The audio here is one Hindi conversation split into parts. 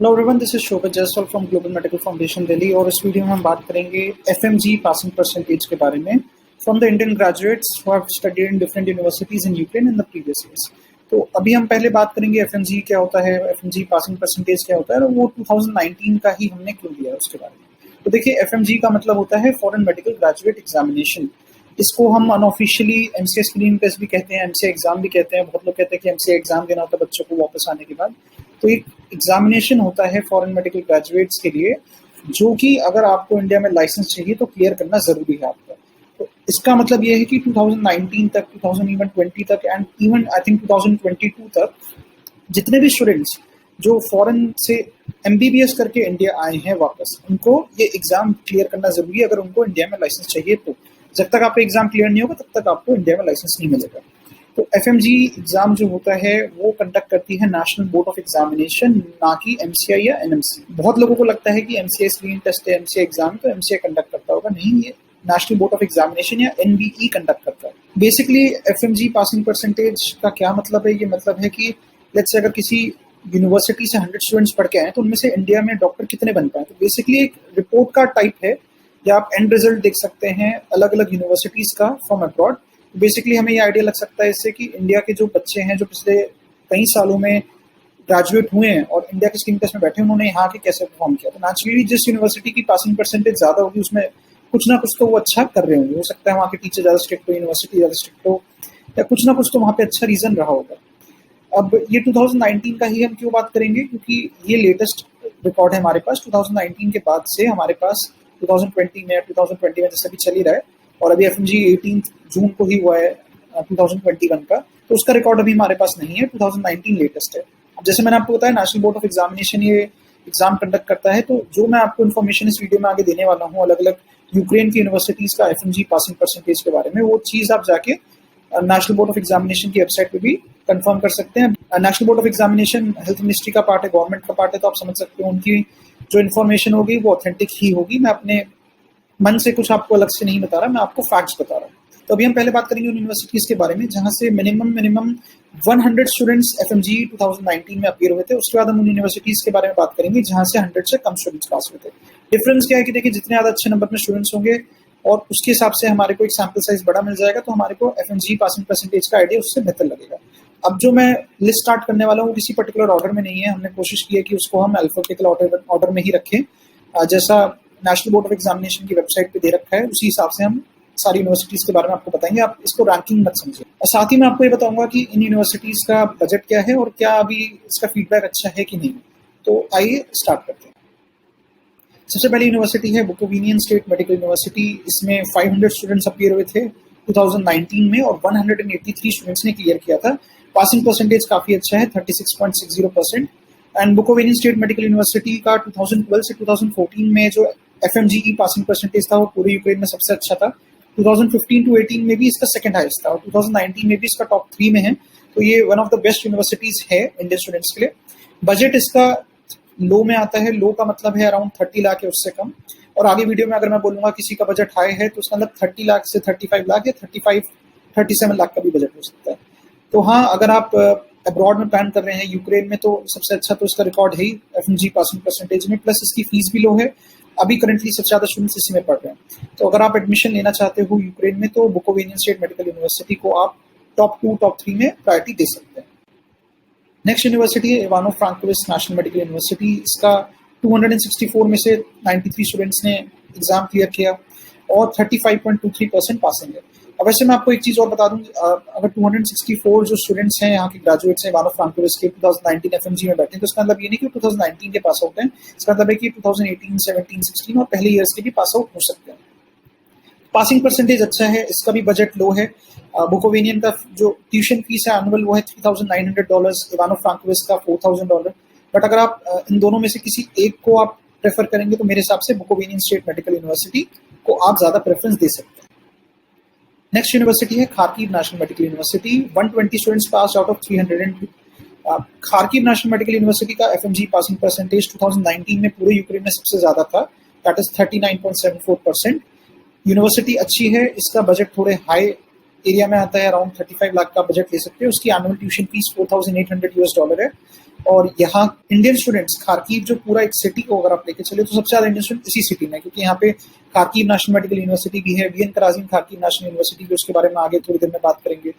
Hello everyone, this is Shobhit Jaiswal from global medical foundation Delhi. और इस वीडियो में हम बात करेंगे एफएमजी पासिंग परसेंटेज के बारे में from the Indian graduates who have studied in different universities in Ukraine in the previous years. तो अभी हम पहले बात करेंगे एफएमजी क्या होता है, एफएमजी पासिंग परसेंटेज क्या होता है, और वो 2019 का ही हमने क्यों लिया है उसके बारे में। तो देखिए, एफएमजी का मतलब होता है फॉरेन मेडिकल ग्रेजुएट एग्जामिनेशन। इसको हम अनऑफिशियली एमसीए स्क्रीन टेस्ट भी कहते हैं, एमसीए एग्जाम भी कहते हैं। बहुत लोग कहते हैं कि एमसीए एग्जाम देना होता है बच्चों को वापस आने के बाद। तो एक एग्जामिनेशन होता है फॉरेन मेडिकल ग्रेजुएट्स के लिए, जो कि अगर आपको इंडिया में लाइसेंस चाहिए तो क्लियर करना जरूरी है आपका। तो इसका मतलब ये है कि 2019 तक, 2020 तक एंड इवन आई थिंक 2022 तक जितने भी स्टूडेंट्स जो फॉरेन से एमबीबीएस करके इंडिया आए हैं वापस, उनको ये एग्जाम क्लियर करना जरूरी है अगर उनको इंडिया में लाइसेंस चाहिए तो। जब तक आपका एग्जाम क्लियर नहीं होगा तब तक आपको इंडिया में लाइसेंस नहीं मिलेगा। तो एफएमजी एग्जाम जो होता है वो कंडक्ट करती है नेशनल बोर्ड ऑफ एग्जामिनेशन, ना कि एमसीआई या एनएमसी। बहुत लोगों को लगता है कि एमसीआई स्क्रीन टेस्ट है, एमसीआई एग्जाम तो एमसीआई कंडक्ट करता होगा। नहीं, ये नेशनल बोर्ड ऑफ एग्जामिनेशन या एनबीई कंडक्ट करता है। बेसिकली एफएमजी पासिंग परसेंटेज का क्या मतलब है? ये मतलब है कि लेट्स से अगर किसी यूनिवर्सिटी से 100 स्टूडेंट्स पढ़ के आए तो उनमें से इंडिया में डॉक्टर कितने बन पाए। तो बेसिकली एक रिपोर्ट का टाइप है, या आप एंड रिजल्ट देख सकते हैं अलग अलग यूनिवर्सिटीज का फ्रॉम अब्रॉड। बेसिकली हमें ये आइडिया लग सकता है इससे कि इंडिया के जो बच्चे हैं जो पिछले कई सालों में ग्रेजुएट हुए हैं और इंडिया के स्क्रीन टेस्ट में बैठे, उन्होंने यहाँ के कैसे परफॉर्म किया। तो नेचुरली जिस यूनिवर्सिटी की पासिंग परसेंटेज ज्यादा होगी उसमें कुछ ना कुछ तो वो अच्छा कर रहे होंगे। हो सकता है वहाँ के टीचर ज्यादा स्ट्रिक्ट हो, यूनिवर्सिटी ज्यादा स्ट्रिक्ट हो, या कुछ ना कुछ तो वहाँ पे अच्छा रीजन रहा होगा। अब ये 2019 का ही हम क्यों बात करेंगे, क्योंकि ये लेटेस्ट रिकॉर्ड है हमारे पास। 2019 के बाद से हमारे पास 2020 में 2020 में जैसा भी चल ही रहा है, और अभी एफएमजी 18 जून को ही हुआ है 2021 का, तो उसका रिकॉर्ड अभी हमारे पास नहीं है। 2019 लेटेस्ट है। अब जैसे मैंने आपको बताया, नेशनल बोर्ड ऑफ एग्जामिनेशन ये एग्जाम कंडक्ट करता है। तो जो मैं आपको इन्फॉर्मेशन इस वीडियो में आगे देने वाला हूँ अलग अलग यूक्रेन की यूनिवर्सिटीज का एफएमजी पासिंग परसेंटेज के बारे में, वो चीज आप जाके नेशनल बोर्ड ऑफ एग्जामिनेशन की वेबसाइट पे भी कंफर्म कर सकते हैं। National board of examination health ministry का पार्ट है, गवर्नमेंट का पार्ट है, तो आप समझ सकते हो उनकी जो इन्फॉर्मेशन होगी वो ऑथेंटिक ही होगी। मैं अपने मन से कुछ आपको अलग से नहीं बता रहा, मैं आपको फैक्ट्स बता रहा हूँ। तो अभी हम पहले बात करेंगे उन यूनिवर्सिटीज के बारे में जहां से मिनिमम 100 स्टूडेंट्स एफएमजी 2019 में अपीयर हुए थे। उसके बाद हम उन यूनिवर्सिटीज के बारे में बात करेंगे जहां से 100 से कम स्टूडेंट्स पास हुए थे। डिफरेंस क्या है कि देखिए, जितने ज्यादा अच्छे नंबर में स्टूडेंट्स होंगे और उसके हिसाब से हमारे को एक सैम्पल साइज बड़ा मिल जाएगा, तो हमारे को एफएमजी पासिंग परसेंटेज का आइडिया उससे बेहतर लगेगा। अब जो मैं लिस्ट स्टार्ट करने वाला हूँ किसी पर्टिकुलर ऑर्डर में नहीं है। हमने कोशिश की है कि उसको हम अल्फाबेटिकल ऑर्डर में ही रखें, जैसा नेशनल बोर्ड ऑफ एग्जामिनेशन की वेबसाइट पे दे रखा है उसी हिसाब से हम सारी यूनिवर्सिटीज के बारे में आपको बताएंगे। आप इसको रैंकिंग मत समझिए। और साथ ही मैं आपको ये बताऊंगा कि इन यूनिवर्सिटीज का बजट क्या है और क्या अभी इसका फीडबैक अच्छा है कि नहीं। तो आइए स्टार्ट करते हैं। सबसे पहली यूनिवर्सिटी है बुकोविनियन स्टेट मेडिकल यूनिवर्सिटी। इसमें 500 स्टूडेंट्स अपीयर हुए थे 2019 में और 183 स्टूडेंट्स ने क्लियर किया था। पासिंग परसेंटेज काफी अच्छा है, 36.60%। एंड बुकोविनियन स्टेट मेडिकल यूनिवर्सिटी का 2012 से 2014 में जो एफएमजीई पासिंग परसेंटेज था वो पूरे यूक्रेन में सबसे अच्छा था। 2015 टू 18 में भी इसका सेकंड हाईएस्ट था और 2019 में भी इसका टॉप 3 में है। तो ये one of the best universities है इंडियन स्टूडेंट्स के लिए। बजट इसका लो में आता है। लो का मतलब है अराउंड 30 लाख है, उससे कम। और आगे वीडियो में अगर मैं बोलूंगा किसी का बजट हाई है तो उसका मतलब 30 लाख से 35 लाख या 37 लाख का भी बजट हो सकता है। तो हाँ, अगर आप अब्रॉड में प्लान कर रहे हैं यूक्रेन में, तो सबसे अच्छा तो इसका रिकॉर्ड है ही एफएमजी पासिंग परसेंटेज में, प्लस इसकी फीस भी लो है। अभी करंटली सबसे ज्यादा स्टूडेंट्स इसी में पढ़ रहे हैं। तो अगर आप एडमिशन लेना चाहते हो यूक्रेन में तो बुकोविनियन स्टेट मेडिकल यूनिवर्सिटी को आप टॉप 2 टॉप 3 में प्रायोरिटी दे सकते हैं। नेक्स्ट यूनिवर्सिटी है इवानो फ्रांकोविच नेशनल मेडिकल यूनिवर्सिटी। इसका 264 में से 93 स्टूडेंट्स ने एग्जाम क्लियर किया और 35.23% पासिंग है। अब वैसे मैं आपको एक चीज और बता दूं, अगर 264 जो स्टूडेंट्स हैं यहाँ के ग्रेजुएट्स हैं इवानो फ्रांकोविच के 2019 एफएमजी में बैठे हैं, तो इसका मतलब ये नहीं कि 2019 के पास आउट हैं। इसका मतलब है कि 2018, 17, 16 और पहले ईयर्स के भी पास आउट हो सकते हैं। पासिंग परसेंटेज अच्छा है, इसका भी बजट लो है। बुकोविनियन का जो ट्यूशन फीस है एनुअल वो है $3,900, इवानो फ्रांकोविच का $4,000। बट अगर आप इन दोनों में से किसी एक को आप प्रेफर करेंगे तो मेरे हिसाब से बुकोविनियन स्टेट मेडिकल यूनिवर्सिटी को आप ज्यादा प्रेफरेंस दे सकते हैं। नेक्स्ट यूनिवर्सिटी है Kharkiv national medical university. 120 students pass out of 302। Kharkiv national medical university का एफएमजी पासिंग परसेंटेज 2019 में पूरे यूक्रेन में सबसे ज्यादा था, दैट इज 39.74%। यूनिवर्सिटी अच्छी है, इसका बजट थोड़े हाई एरिया में आता है, अराउंड 35 लाख का बजट ले सकते हैं। उसकी एनुअल ट्यूशन फीस $4,800 है। और यहाँ इंडियन स्टूडेंट्स, खारकीव जो पूरा एक सिटी को अगर आप लेके चले तो सबसे ज्यादा इंडियन स्टूडेंट इसी सिटी में, क्योंकि यहाँ पे खारकीव नेशनल मेडिकल यूनिवर्सिटी भी है, V N Karazin Kharkiv national university भी, उसके बारे में आगे थोड़ी देर में बात करेंगे।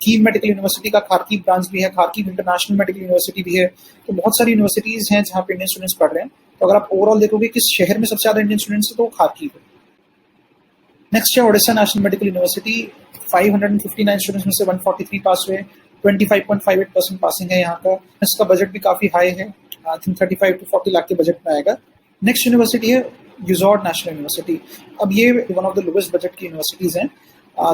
कीव मेडिकल यूनिवर्सिटी का खारकीव ब्रांच भी है, खारकीव इंटरनेशनल मेडिकल यूनिवर्सिटी भी है। तो बहुत सारी यूनिवर्सिटीज हैं जहाँ पे इंडियन स्टूडेंट्स पढ़ रहे हैं। तो अगर आप ओवरऑल देखोगे किस शहर में सबसे ज्यादा इंडियन स्टूडेंट्स है तो खारकीव है। नेक्स्ट है Odisha national medical university. 559 students में से 143 पास हुए, 25.58% पासिंग है यहाँ का। इसका बजट भी काफी हाई है, आई थिंक 35 to 40 लाख के बजट में आएगा। नेक्स्ट यूनिवर्सिटी है यूजॉर्ड नेशनल यूनिवर्सिटी। अब ये one of the lowest budget की यूनिवर्सिटीज हैं।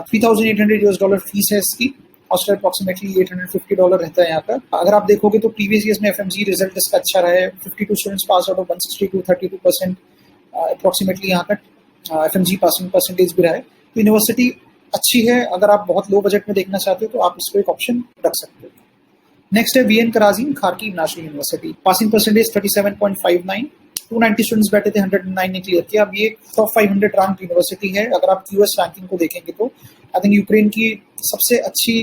$3,800 फीस है इसकी, हॉस्टल अप्रॉक्सीमेटली $850 रहता है यहाँ का। अगर आप देखोगे तो प्रीवियस ईयर्स में एफएमजी रिजल्ट इसका अच्छा रहा है, 52 students pass out of 162, 32% approximately यहाँ का एफएमजी पासिंग परसेंटेज भी रहा है। तो यूनिवर्सिटी अच्छी है, अगर आप बहुत लो बजट में देखना चाहते हो तो आप इसको एक ऑप्शन रख सकते हो। नेक्स्ट है V N Karazin Kharkiv national university. Passing percentage 37.59, 290 students बैठे थे, 109 ने क्लियर किया। अब ये टॉप 500 रैंक यूनिवर्सिटी है। अगर आप यूएस रैंकिंग को देखेंगे तो आई थिंक यूक्रेन की सबसे अच्छी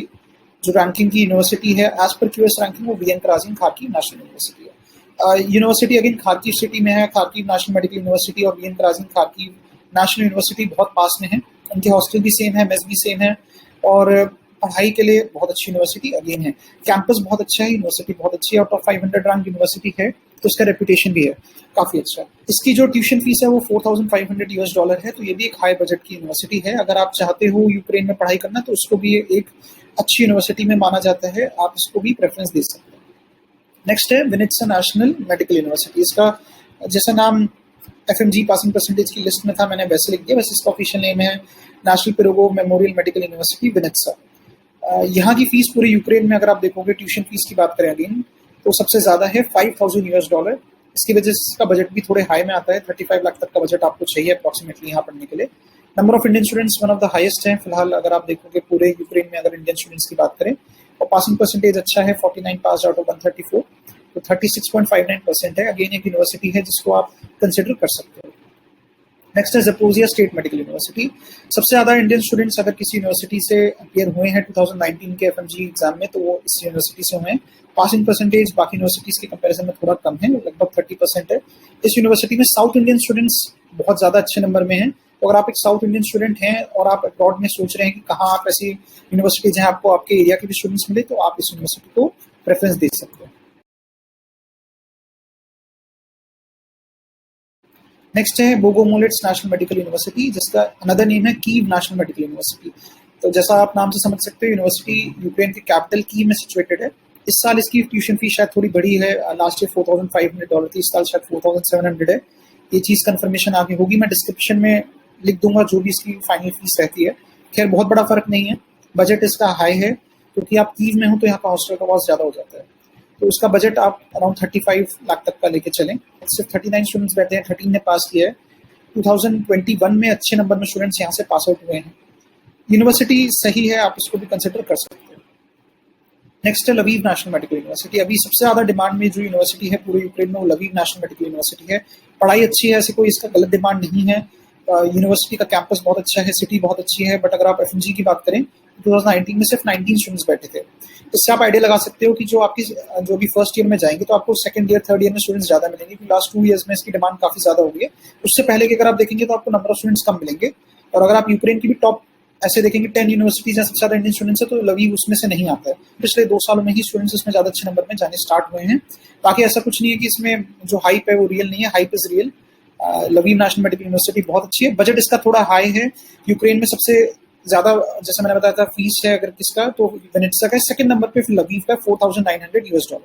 जो रैंकिंग की यूनिवर्सिटी है एज पर क्यूएस रैंकिंग, वो VN Karazin Kharkiv national university है। यूनिवर्सिटी अगेन खारकीव सिटी में है। खारकीव नेशनल मेडिकल यूनिवर्सिटी और VN Karazin Kharkiv national university बहुत पास में है। उनके हॉस्टल भी सेम है, मेस भी सेम है, और पढ़ाई के लिए बहुत अच्छी यूनिवर्सिटी अगेन है। कैंपस बहुत अच्छा है, यूनिवर्सिटी बहुत अच्छी है और टॉप 500 रैंक यूनिवर्सिटी है, तो इसका रेपुटेशन भी है काफी अच्छा। इसकी जो ट्यूशन फीस है वो $4,500 है। तो ये भी एक हाई बजट की यूनिवर्सिटी है। अगर आप चाहते हो यूक्रेन में पढ़ाई करना तो उसको भी एक अच्छी यूनिवर्सिटी में माना जाता है, आप इसको भी प्रेफरेंस दे सकते हैं। नेक्स्ट है विनित्सा नेशनल मेडिकल यूनिवर्सिटी। इसका जैसा नाम एफएमजी पासिंग परसेंटेज की लिस्ट में था, मैंने वैसे लिख दिया, वैसे इसका ऑफिशियल नेम है national Pirogov memorial medical university Vinnytsia. यहाँ की फीस पूरे यूक्रेन में अगर आप देखोगे, ट्यूशन फीस की बात करें अगेन, तो सबसे ज्यादा है $5,000। इसकी वजह से इसका बजट भी थोड़े हाई में आता है, 35 लाख तक का बजट आपको चाहिए अप्रॉक्सीमेटली यहाँ पढ़ने के लिए। Number of Indian students one of the highest है फिलहाल अगर आप देखोगे पूरे यूक्रेन में, अगर इंडियन स्टूडेंट्स की बात करें। और पासिंग परसेंटेज अच्छा है, 49 पास आउट ऑफ 134, तो 36.59% है। अगेन एक यूनिवर्सिटी है जिसको आप कंसिडर कर सकते हो। नेक्स्ट है ज़पोरिज़िया स्टेट मेडिकल यूनिवर्सिटी। सबसे ज्यादा इंडियन स्टूडेंट्स अगर किसी यूनिवर्सिटी से अपियर हुए हैं 2019 के एफएमजी एग्जाम में, तो वो इस यूनिवर्सिटी से हुए हैं। पासिंग परसेंटेज बाकी यूनिवर्सिटीज के कंपैरिजन में थोड़ा कम है, लगभग 30% है। इस यूनिवर्सिटी में साउथ इंडियन स्टूडेंट्स बहुत ज्यादा अच्छे नंबर में हैं। तो अगर आप एक साउथ इंडियन स्टूडेंट हैं और आप अब्रॉड में सोच रहे हैं कि कहाँ आप ऐसी यूनिवर्सिटी जहाँ आपको आपके एरिया के भी स्टूडेंट्स मिले, तो आप इस यूनिवर्सिटी को प्रेफरेंस दे सकते हैं। नेक्स्ट है बोगोमोलेट्स नेशनल मेडिकल यूनिवर्सिटी, जिसका अनदर नेम है कीव नेशनल मेडिकल यूनिवर्सिटी। तो जैसा आप नाम से समझ सकते हो, यूनिवर्सिटी यूक्रेन के कैपिटल कीव में सिचुएटेड है। इस साल इसकी ट्यूशन फीस शायद थोड़ी बढ़ी है, लास्ट ईयर $4,500 थी, इस साल शायद 4,700 है। ये चीज़ कंफर्मेशन आगे होगी, मैं डिस्क्रिप्शन में लिख दूंगा जो भी इसकी फाइनल फीस रहती है। खैर बहुत बड़ा फर्क नहीं है, बजट इसका हाई है क्योंकि आप कीव में हो तो यहाँ का हॉस्टल का कॉस्ट ज़्यादा हो जाता है। तो उसका बजट आप अराउंड 35 लाख तक का लेके चलें। सिर्फ 39 स्टूडेंट्स बैठे हैं, 13 ने पास किया है। 2021 में अच्छे नंबर में स्टूडेंट्स यहाँ से पास आउट हुए हैं। यूनिवर्सिटी सही है, आप इसको भी कंसिडर कर सकते हैं। नेक्स्ट है लवीव नेशनल मेडिकल यूनिवर्सिटी। अभी सबसे ज्यादा डिमांड में जो यूनिवर्सिटी है पूरे यूक्रेन में, वो लवीव नेशनल मेडिकल यूनिवर्सिटी है। पढ़ाई अच्छी है, ऐसे कोई इसका गलत डिमांड नहीं है। यूनिवर्सिटी का कैंपस बहुत अच्छा है, सिटी बहुत अच्छी है। बट अगर आप एफएमजी की बात करें, 2019 में सिर्फ 19 स्टूडेंट्स बैठे थे। इससे आप आइडिया लगा सकते हो कि जो भी फर्स्ट ईयर में जाएंगे तो आपको सेकंड ईयर थर्ड ईयर में स्टूडेंट्स ज्यादा मिलेंगे, क्योंकि लास्ट 2 ईयर्स में इसकी डिमांड काफी ज्यादा हो गई है। उससे पहले की अगर आप देखेंगे तो आपको नंबर ऑफ स्टूडेंट्स कम मिलेंगे। और अगर आप यूक्रेन की भी टॉप ऐसे देखेंगे 10 यूनिवर्सिटीज सबसे ज्यादा इंडियन स्टूडेंट्स है, तो लवीव उसमें से नहीं आता है। पिछले 2 सालों में ही स्टूडेंट्स इसमें ज्यादा अच्छे नंबर में जाने स्टार्ट हुए हैं। बाकी ऐसा कुछ नहीं है कि इसमें जो हाइप है वो रियल नहीं है, hype is real. Lviv national medical university बहुत अच्छी है। बजट इसका थोड़ा हाई है। यूक्रेन में सबसे ज्यादा, जैसे मैंने बताया था, फीस है अगर किसका, तो विनित्सा का। सेकंड नंबर पे फिर लवीव का $4,900।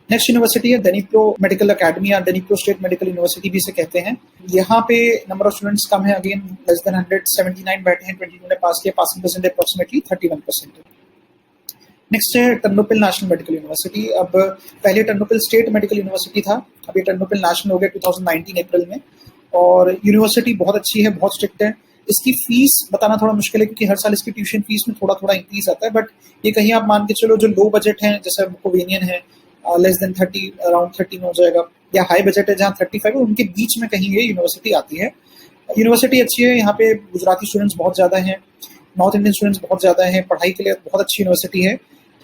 नेक्स्ट यूनिवर्सिटी है डेनिप्रो मेडिकल अकेडमी या डेनिप्रो स्टेट मेडिकल यूनिवर्सिटी भी इसे कहते हैं। यहाँ पे नंबर ऑफ स्टूडेंट्स कम है, अगेन लेस देन 100, 79 बैठे हैं, 22 ने पास किया। पासिंग परसेंटेज अप्रोक्सीमेटली 31% है। नेक्स्ट है टर्नोपिल नेशनल मेडिकल यूनिवर्सिटी। अब पहले टर्नोपिल स्टेट मेडिकल यूनिवर्सिटी था, अभी टर्नोपिल नेशनल हो गया 2019 अप्रैल में। और यूनिवर्सिटी बहुत अच्छी है, बहुत स्ट्रिक्ट है। इसकी फीस बताना थोड़ा मुश्किल है क्योंकि हर साल इसकी ट्यूशन फीस में थोड़ा थोड़ा इंक्रीज आता है। बट ये कहीं आप मान के चलो जो लो बजट है, जैसे बुकोवेनियन है, लेस देन 30, अराउंड 30 में हो जाएगा, या हाई बजट है जहाँ 35 है, उनके बीच में कहीं ये यूनिवर्सिटी आती है। यूनिवर्सिटी अच्छी है, यहाँ पे गुजराती स्टूडेंट्स बहुत ज्यादा हैं। नॉर्थ इंडियन स्टूडेंट्स बहुत ज़्यादा हैं, पढ़ाई के लिए बहुत अच्छी यूनिवर्सिटी है।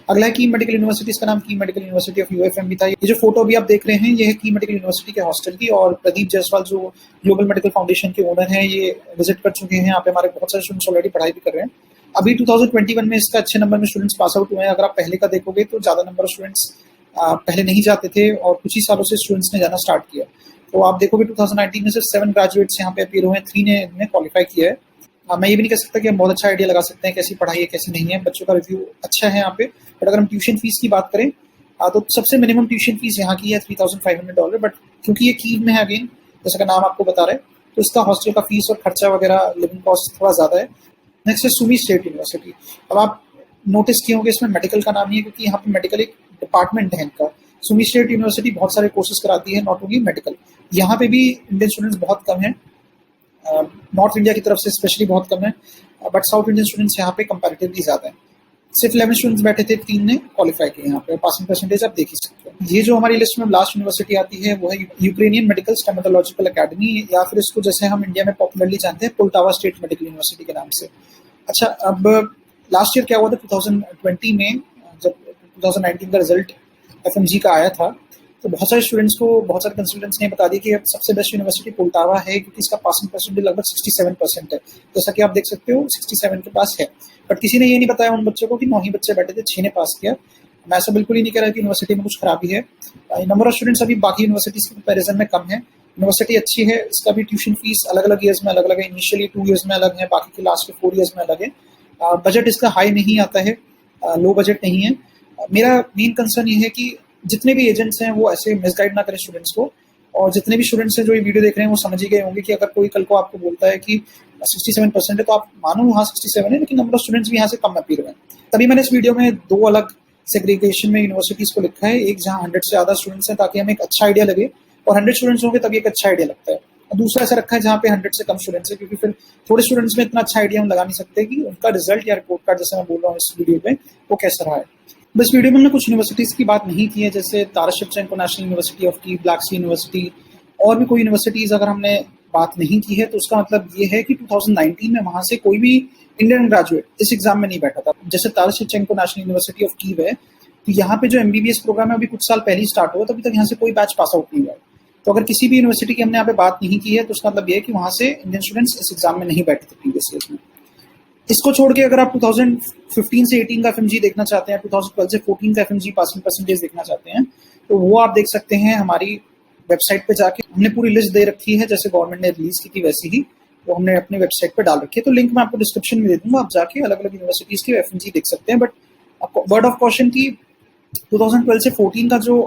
अगला है की मेडिकल यूनिवर्सिटी, इसका नाम की मेडिकल यूनिवर्सिटी ऑफ यूएफएम भी था। ये जो फोटो अभी आप देख रहे हैं ये है की मेडिकल यूनिवर्सिटी के हॉस्टल की, और प्रदीप जायसवाल जो ग्लोबल मेडिकल फाउंडेशन के ओनर हैं ये विजिट कर चुके हैं। यहाँ पे हमारे बहुत सारे स्टूडेंट्स ऑलरेडी पढ़ाई भी कर रहे हैं। अभी 2021 में इसका अच्छे नंबर में स्टूडेंट्स पास आउट हुए हैं। अगर आप पहले का देखोगे तो ज़्यादा नंबर ऑफ स्टूडेंट्स पहले नहीं जाते थे और कुछ ही सालों से स्टूडेंट्स ने जाना स्टार्ट किया। तो आप देखोगे 2019 में सिर्फ 7 ग्रेजुएट्स यहाँ पे अपीयर हुए हैं, 3 ने इन्हें क्वालिफाई किया है। मैं ये भी नहीं कह सकता कि हम बहुत अच्छा आइडिया लगा सकते हैं कैसी पढ़ाई है कैसी नहीं है। बच्चों का रिव्यू अच्छा है यहाँ पे। बट अगर हम ट्यूशन फीस की बात करें तो सबसे मिनिमम ट्यूशन फीस यहाँ की है $3,500। बट क्योंकि ये कीव में है, अगेन जैसा का नाम आपको बता रहे हैं, तो इसका हॉस्टल का फीस और खर्चा वगैरह लिविंग कॉस्ट थोड़ा ज़्यादा है। नेक्स्ट है सुमी स्टेट यूनिवर्सिटी। अब आप नोटिस किए होंगे इसमें मेडिकल का नाम नहीं है, क्योंकि यहाँ पे मेडिकल एक डिपार्टमेंट है इनका। सुमी स्टेट यूनिवर्सिटी बहुत सारे कोर्सेज कराती है, नॉट ओनली मेडिकल। यहाँ पे भी इंडियन स्टूडेंट्स बहुत कम हैं, नॉर्थ इंडिया की तरफ से स्पेशली बहुत कम है, बट साउथ इंडियन स्टूडेंट्स यहाँ पे कंपैरेटिवली ज़्यादा है। सिर्फ 11 स्टूडेंट्स बैठे थे, 3 ने क्वालिफाई किए यहाँ पे। पासिंग परसेंटेज आप देख ही सकते हो। ये जो हमारी लिस्ट में लास्ट यूनिवर्सिटी आती है वो है यूक्रेनियन मेडिकल स्टोमेटोलॉजिकल अकेडमी, या फिर इसको जैसे हम इंडिया में पॉपुलरली जानते हैं पोल्टावा स्टेट मेडिकल यूनिवर्सिटी के नाम से। अच्छा, अब लास्ट ईयर क्या हुआ था 2020 में, जब 2019 का रिजल्ट एफएमजी का आया था, तो बहुत सारे स्टूडेंट्स को, बहुत सारे कंसल्टेंट्स ने बता दिया कि अब सबसे बेस्ट यूनिवर्सिटी पोल्टावा है, क्योंकि इसका पासिंग परसेंटेज लगभग 67% है। जैसा कि आप देख सकते हो 67 के पास है। बट किसी ने ये नहीं बताया उन बच्चों को कि 9 ही बच्चे बैठे थे, 6 ने पास किया। मैं ऐसा बिल्कुल ही नहीं कह रहा कि यूनिवर्सिटी में कुछ खराबी है। नंबर ऑफ स्टूडेंट्स अभी बाकी यूनिवर्सिटीज के कंपेरिजन में कम है। यूनिवर्सिटी अच्छी है, इसका भी ट्यूशन फीस अलग अलग ईयर्स में अलग अलग है। इनिशियली 2 ईयर्स में अलग है, बाकी के लास्ट के 4 ईयर्स में अलग है। बजट इसका हाई नहीं आता है, लो बजट नहीं है। मेरा मेन कंसर्न ये है कि जितने भी एजेंट्स हैं वो ऐसे मिसगाइड ना करें स्टूडेंट्स को, और जितने भी स्टूडेंट्स हैं जो ये वीडियो देख रहे हैं वो समझ ही गए होंगे कि अगर कोई कल को आपको बोलता है कि 67% है तो आप मानो वहाँ 67 है, लेकिन नंबर ऑफ स्टूडेंट्स भी यहाँ से कम अपीयर हुए हैं। तभी मैंने इस वीडियो में 2 अलग सेग्रीगेशन में यूनिवर्सिटीज़ को लिखा है, एक जहाँ 100 से ज़्यादा स्टूडेंट्स हैं ताकि हमें एक अच्छा आइडिया लगे, और 100 स्टूडेंट्स होंगे तभी एक अच्छा आइडिया लगता है। और दूसरा ऐसा रखा है जहाँ पे 100 से कम स्टूडेंट्स है, क्योंकि फिर थोड़े स्टूडेंट्स में इतना अच्छा आइडिया हम लगा नहीं सकते कि उनका रिजल्ट या रिपोर्ट कार्ड, जैसे मैं बोल रहा हूँ इस वीडियो में, वो कैसा रहा है। बस वीडियो में हमने कुछ यूनिवर्सिटीज़ की बात नहीं की है, जैसे Taras Shevchenko national university of Kyiv, black sea university, और भी कोई यूनिवर्सिटीज़ अगर हमने बात नहीं की है तो उसका मतलब ये है कि 2019 में वहाँ से कोई भी इंडियन ग्रेजुएट इस एग्जाम में नहीं बैठा था। जैसे Taras Shevchenko national university of Kyiv है, तो यहाँ पे जो MBBS प्रोग्राम है अभी कुछ साल पहले ही स्टार्ट हुआ, तभी तक यहाँ से कोई बैच पास आउट नहीं हुआ। तो अगर किसी भी यूनिवर्सिटी की हमने यहाँ पे बात नहीं की है तो उसका मतलब ये है कि वहाँ से इंडियन स्टूडेंट्स इस एग्जाम में नहीं बैठे थे प्रीवियस ईयर्स में। इसको छोड़ के अगर आप 2015 से 18 का एफएमजी देखना चाहते हैं, 2012 से 14 का एफएमजी पासिंग परसेंटेज देखना चाहते हैं, तो वो आप देख सकते हैं हमारी वेबसाइट पे जाके। हमने पूरी लिस्ट दे रखी है, जैसे गवर्नमेंट ने रिलीज की थी वैसी ही वो हमने अपने वेबसाइट पे डाल रखी है। तो लिंक मैं आपको डिस्क्रिप्शन में दे दूंगा, आप जाके अलग अलग यूनिवर्सिटीज की एफएमजी देख सकते हैं। बट आपको वर्ड ऑफ कॉशन की 2012 से 14 का जो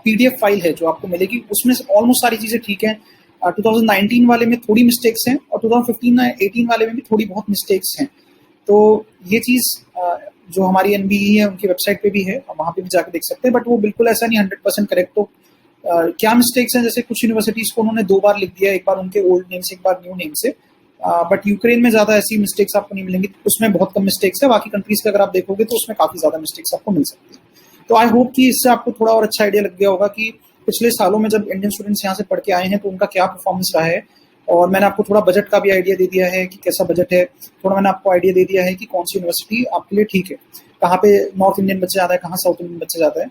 PDF फाइल है जो आपको मिलेगी, उसमें ऑलमोस्ट सारी चीज़ें ठीक है। 2019 वाले में थोड़ी मिस्टेक्स हैं, और 2015-18 वाले में भी थोड़ी बहुत मिस्टेक्स हैं। तो ये चीज़ जो हमारी NBE है उनकी वेबसाइट पे भी है, वहाँ पे भी जाकर देख सकते हैं। बट वो बिल्कुल ऐसा नहीं 100% करेक्ट। तो क्या मिस्टेक्स हैं, जैसे कुछ यूनिवर्सिटीज़ को उन्होंने 2 बार लिख दिया, एक बार उनके ओल्ड नेम से, एक बार न्यू नेम से। बट यूक्रेन में ज़्यादा ऐसी मिस्टेक्स आपको नहीं मिलेंगी, उसमें बहुत कम मिस्टेक्स है। बाकी कंट्रीज़ के अगर आप देखोगे तो उसमें काफ़ी ज़्यादा मिस्टेक्स आपको मिल सकती है। तो आई होप कि इससे आपको थोड़ा और अच्छा आइडिया लग गया होगा कि पिछले सालों में जब इंडियन स्टूडेंट्स यहाँ से पढ़ के आए हैं तो उनका क्या परफॉर्मेंस रहा है। और मैंने आपको थोड़ा बजट का भी आइडिया दे दिया है कि कैसा बजट है, थोड़ा मैंने आपको आइडिया दे दिया है कि कौन सी यूनिवर्सिटी आपके लिए ठीक है, कहाँ पे नॉर्थ इंडियन बच्चे ज़्यादा है, कहाँ साउथ इंडियन बच्चे ज़्यादा है।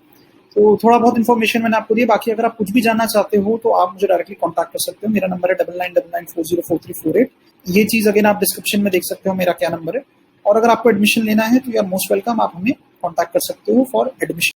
तो थोड़ा बहुत इन्फॉर्मेशन मैंने आपको दिया। बाकी अगर आप कुछ भी जानना चाहते हो तो आप मुझे डायरेक्टली कॉन्टैक्ट कर सकते हो। मेरा नंबर है 9999404348। ये चीज़ अगेन आप डिस्क्रिप्शन में देख सकते हो मेरा क्या नंबर है। और अगर आपको एडमिशन लेना है तो यू आर मोस्ट वेलकम, आप हमें कॉन्टैक्ट कर सकते हो फॉर एडमिशन।